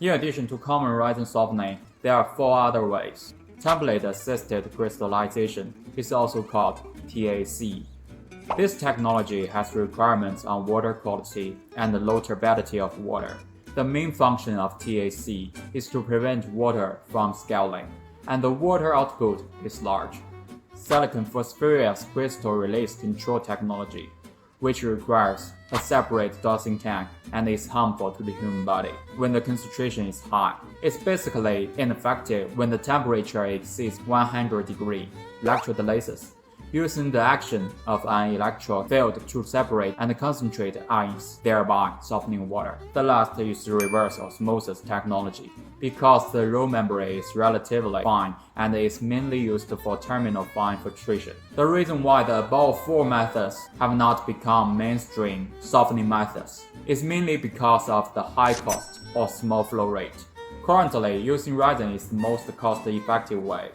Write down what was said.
In addition to common resin softening, there are 4 other ways. Template-assisted crystallization is also called TAC. This technology has requirements on water quality and the low turbidity of water. The main function of TAC is to prevent water from scaling, and the water output is large. Silicon phosphorus crystal release control technology, which requires a separate dosing tank and is harmful to the human body when the concentration is high. It's basically ineffective when the temperature exceeds 100 degrees. Electrolysis, using the action of an electric field to separate and concentrate ions, thereby softening water. The last is reverse osmosis technology, because the row membrane is relatively fine and is mainly used for terminal fine filtration. The reason why the above 4 methods have not become mainstream softening methods is mainly because of the high cost or small flow rate. Currently, using resin is the most cost-effective way.